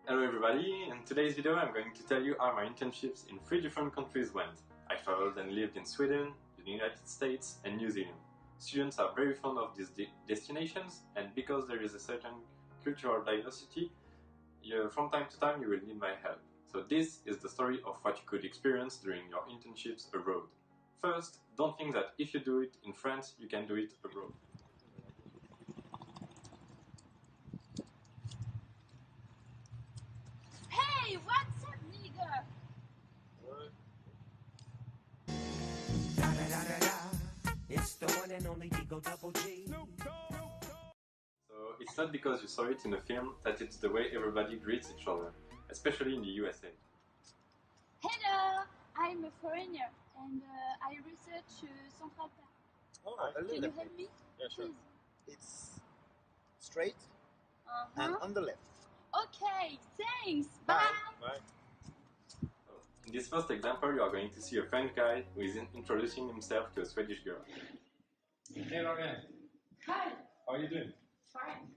Hello everybody, in today's video I'm going to tell you how my internships in 3 different countries went. I traveled and lived in Sweden, the United States and New Zealand. Students are very fond of these destinations, and because there is a certain cultural diversity, from time to time you will need my help. So this is the story of what you could experience during your internships abroad. First, don't think that if you do it in France, you can do it abroad. Hey, what's up, nigga? It's the one and only Digo Double G. So it's not because you saw it in a film that it's the way everybody greets each other, especially in the USA. Hello, I'm a foreigner and I research Central Park. Oh, Can you help me? Yeah, sure. Please. It's straight and Uh-huh. on the left. Okay, thanks. Bye. Bye. In this first example, you are going to see a French guy who is introducing himself to a Swedish girl. Hey Lorraine, Hi. how are you doing? Fine.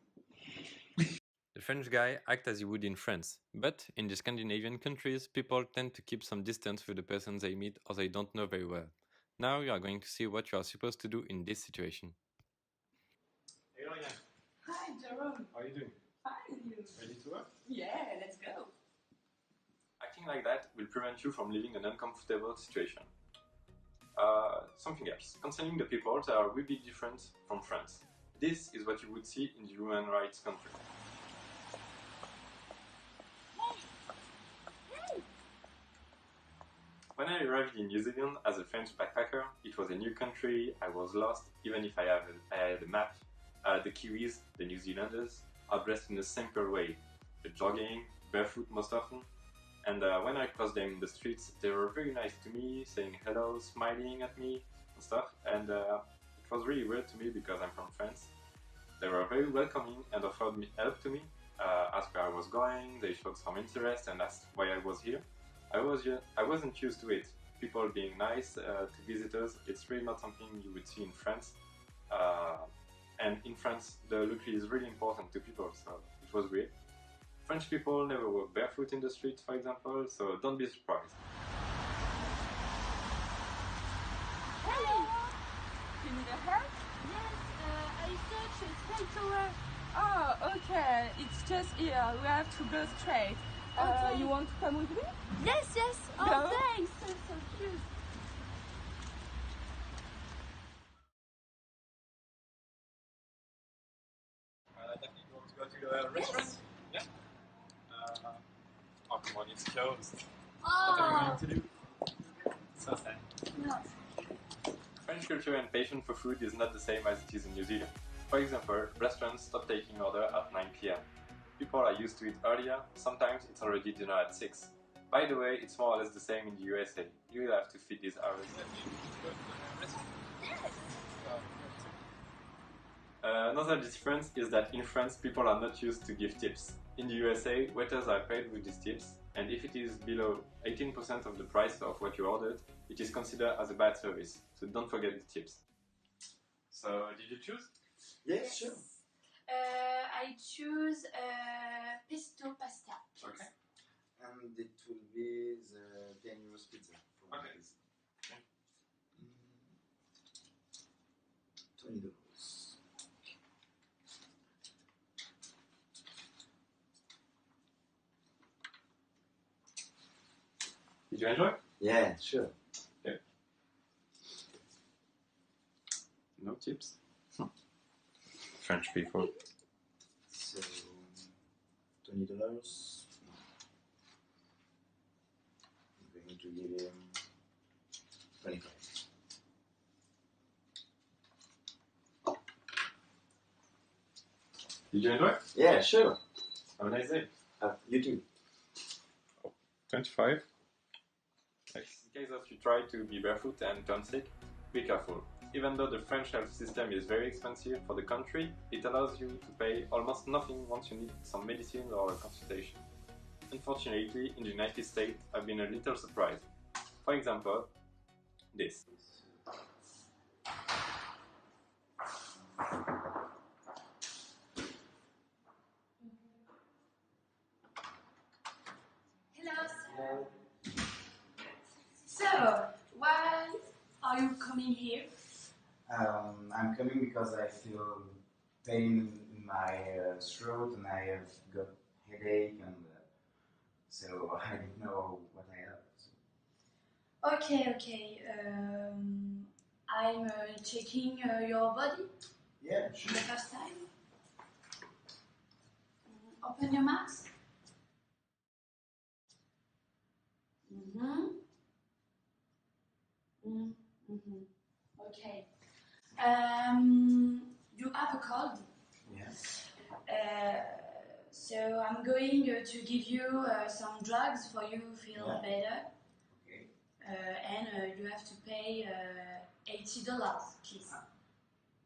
The French guy acts as you would in France, but in the Scandinavian countries, people tend to keep some distance with the person they meet or they don't know very well. Now you are going to see what you are supposed to do in this situation. Hey Lorraine, Hi, Jerome. how are you doing? Fine, you. Ready to work? Yeah, let's go. Acting like that will prevent you from leaving an uncomfortable situation. Something else. Concerning the people, they will be different from France. This is what you would see in the human rights country. Hey. When I arrived in New Zealand as a French backpacker, it was a new country, I was lost, even if I had a map. The Kiwis, the New Zealanders, are dressed in a simple way. They're jogging, barefoot most often. And when I crossed them in the streets, they were very nice to me, saying hello, smiling at me and stuff. And it was really weird to me because I'm from France. They were very welcoming and offered me help to me, asked where I was going. They showed some interest and asked why I was here. I wasn't used to it. People being nice to visitors, it's really not something you would see in France. And in France, the look is really important to people, so it was weird. French people never walk barefoot in the street, for example, so don't be surprised. Hello. You need a help? Yes, I search Sky Tower. Oh, okay. It's just here. We have to go straight. Okay. You want to come with me? Yes, yes. Oh, Go. thanks. That's so cute. Definitely want to go to a restaurant? Yeah? Oh, come on, it's closed. What are you Oh. going to do? So sad. No. French culture and passion for food is not the same as it is in New Zealand. For example, restaurants stop taking order at 9 p.m. People are used to it earlier, sometimes it's already dinner at 6. By the way, it's more or less the same in the USA. You will have to fit these hours. Yes. Another difference is that in France, people are not used to give tips. In the USA, waiters are paid with these tips, and if it is below 18% of the price of what you ordered, it is considered as a bad service, so don't forget the tips. So, did you choose? Yeah, sure. I choose pesto pasta. Okay. And it will be the Viennoise pizza. For Okay. this. $20. Did you enjoy? Yeah, sure. No tips. French people. So $20. I'm going to give him 25. Did you enjoy? Yeah, sure. Have a nice day. You too. 25. In case of you try to be barefoot and turn sick, be careful. Even though the French health system is very expensive for the country, it allows you to pay almost nothing once you need some medicine or a consultation. Unfortunately, in the United States, I've been a little surprised. For example, this. I'm coming because I feel pain in my throat and I have got headache and so I don't know what I have. So. Okay. I'm checking your body Yeah, for sure. the first time. Open your mouth. Okay. You have a cold. Yeah. So I'm going to give you some drugs for you to feel Yeah. better. Okay. And you have to pay $80, please.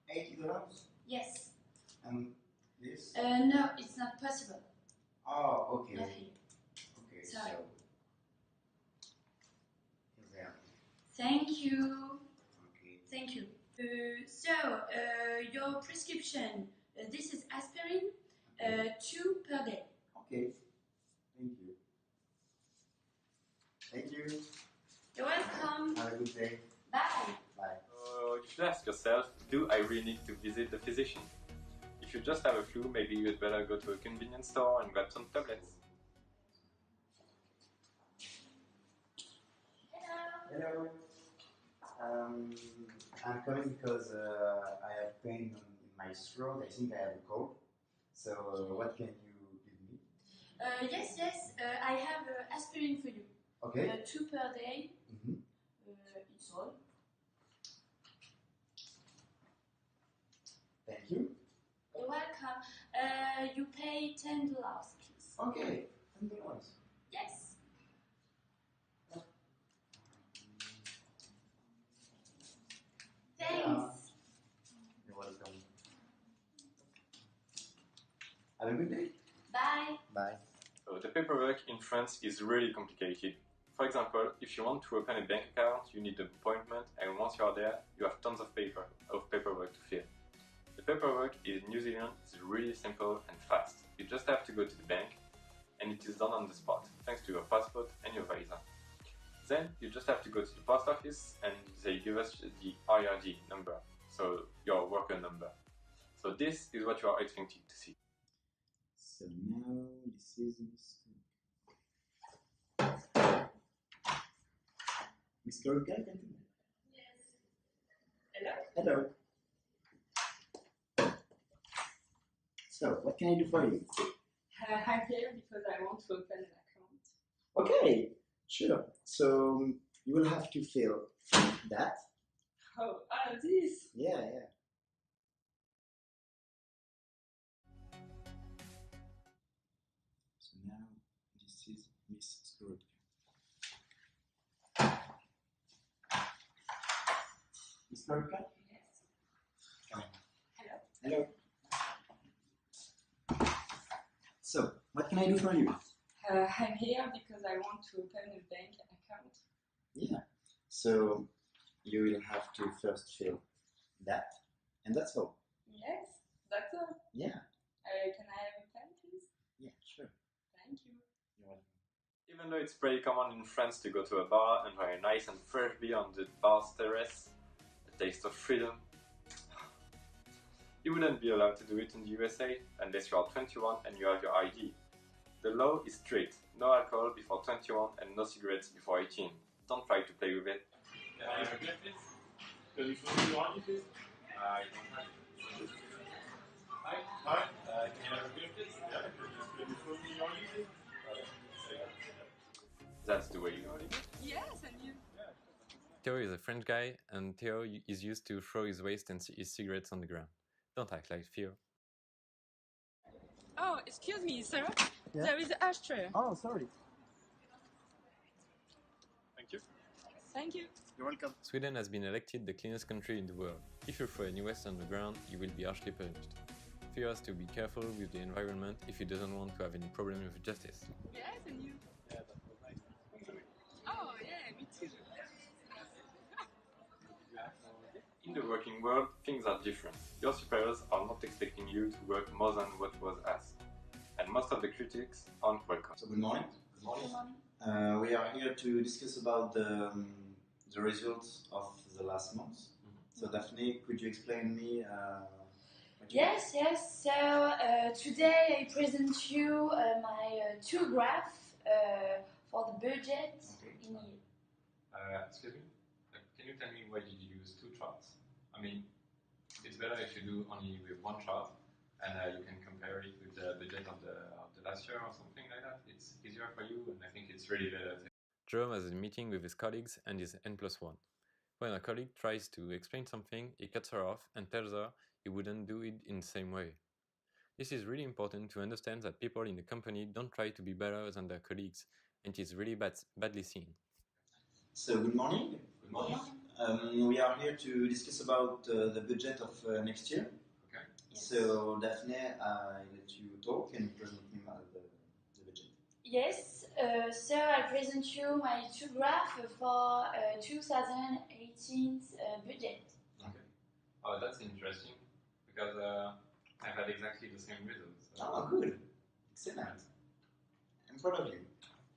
$80? Yes. And this? No, it's not possible. Oh, okay. Not here. Okay, Sorry. so. Here. Thank you. Okay. Thank you. Your prescription, this is aspirin, 2 per day. Okay. Thank you. Thank you. You're welcome. Have a good day. Bye. Bye. You should ask yourself, do I really need to visit the physician? If you just have a flu, maybe you'd better go to a convenience store and grab some tablets. Hello. I'm coming because I have pain in my throat. I think I have a cold. So what can you give me? Yes. I have aspirin for you. Okay. 2 per day. Mm-hmm. It's all. Thank you. You're welcome. You pay $10, please. Okay. $10. Yes. Thanks. You're welcome. Have a good day. Bye. Bye. So the paperwork in France is really complicated. For example, if you want to open a bank account, you need an appointment, and once you are there, you have tons of paperwork to fill. The paperwork in New Zealand is really simple and fast. You just have to go to the bank, and it is done on the spot, thanks to your passport and your visa. Then you just have to go to the post office, and they give us the IRD number, so your worker number. So this is what you are expected to see. So now this is Mr. Guy. Yes. Hello? Hello. So, what can I do for you? I'm here because I want to open an account. Okay, sure. So, you will have to fill that. Oh, this. Yeah. So now, this is Miss Skorotka. Miss Skorotka? Yes. Come on. Hello. Hello. So, what can I do for you? I'm here because I want to open a bank account. Yeah. So, you will have to first fill that, and that's all. Yes, that's all. Yeah. Can I have a pen, please? Yeah, sure. Thank you. You're welcome. Even though it's pretty common in France to go to a bar and try a nice and fresh beer on the bar's terrace, a taste of freedom, you wouldn't be allowed to do it in the USA unless you are 21 and you have your ID. The law is strict: no alcohol before 21 and no cigarettes before 18. Don't try to play with it. Can I have a gift, please? Can you show me your ID, please? I don't have it. Hi. Can I have a gift, please? Yeah. Can you show me your ID, please? That's the way you know it. Yes, and you. Theo is a French guy, and Theo is used to throw his waste and his cigarettes on the ground. Don't act like Theo. Oh, excuse me, sir. Yeah? There is an ashtray. Oh, sorry. Thank you. Thank you. You're welcome. Sweden has been elected the cleanest country in the world. If you throw any waste on the ground, you will be harshly punished. Theo has to be careful with the environment if he doesn't want to have any problem with justice. Yes, and you. Yeah, that was nice. Oh, yeah, me too. In the working world, things are different. Your superiors are not expecting you to work more than what was asked. And most of the critics aren't welcome. So, good morning. We are here to discuss about the results of the last month. So Daphne, could you explain me? What you Yes, yes. So today I present you my two graphs for the budget Okay. in year. Excuse me? Can you tell me why did you use two charts? I mean, it's better if you do only with one chart and you can compare it with the budget of the last year or something like that. It's easier for you and I think it's really better. Jerome has a meeting with his colleagues and is N+1. When a colleague tries to explain something, he cuts her off and tells her he wouldn't do it in the same way. This is really important to understand that people in the company don't try to be better than their colleagues, and it is really badly seen. So good morning. Good morning. We are here to discuss about the budget of next year. Okay. So Daphne, I let you talk and present me the budget. Yes, so I present you my two graphs for 2018 budget. Okay. Oh, that's interesting because I've had exactly the same results. Oh, good. Excellent. I'm proud of you.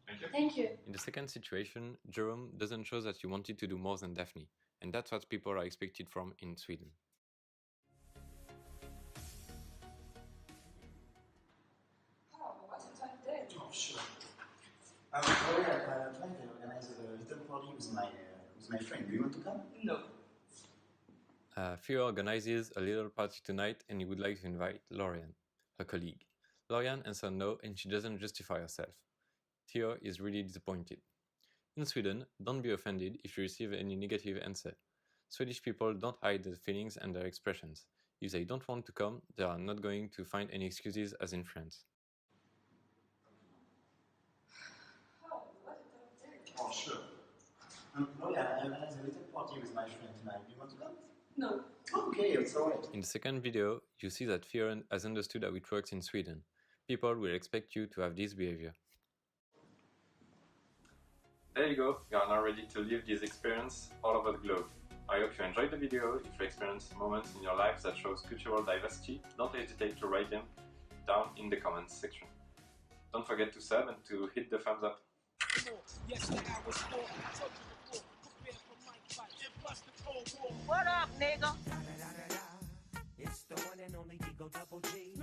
Thank you. Thank you. In the second situation, Jerome doesn't show that he wanted to do more than Daphne, and that's what people are expected from in Sweden. Oh, sure. Sorry, I'm trying to organize a little party with my friend. Do you want to come? No. Theo organizes a little party tonight and he would like to invite Lorian, her colleague. Lorian answers no and she doesn't justify herself. Theo is really disappointed. In Sweden, don't be offended if you receive any negative answer. Swedish people don't hide their feelings and their expressions. If they don't want to come, they are not going to find any excuses as in France. Oh, sure. Lorian, I organize a little party with my friend tonight. Do you want to come? No. Okay, it's alright. In the second video, you see that Theo has understood how it works in Sweden. People will expect you to have this behavior. There you go, you are now ready to live this experience all over the globe. I hope you enjoyed the video. If you experience moments in your life that shows cultural diversity, don't hesitate to write them down in the comments section. Don't forget to sub and to hit the thumbs up. What up, nigga? It's the one and only Digo Double G.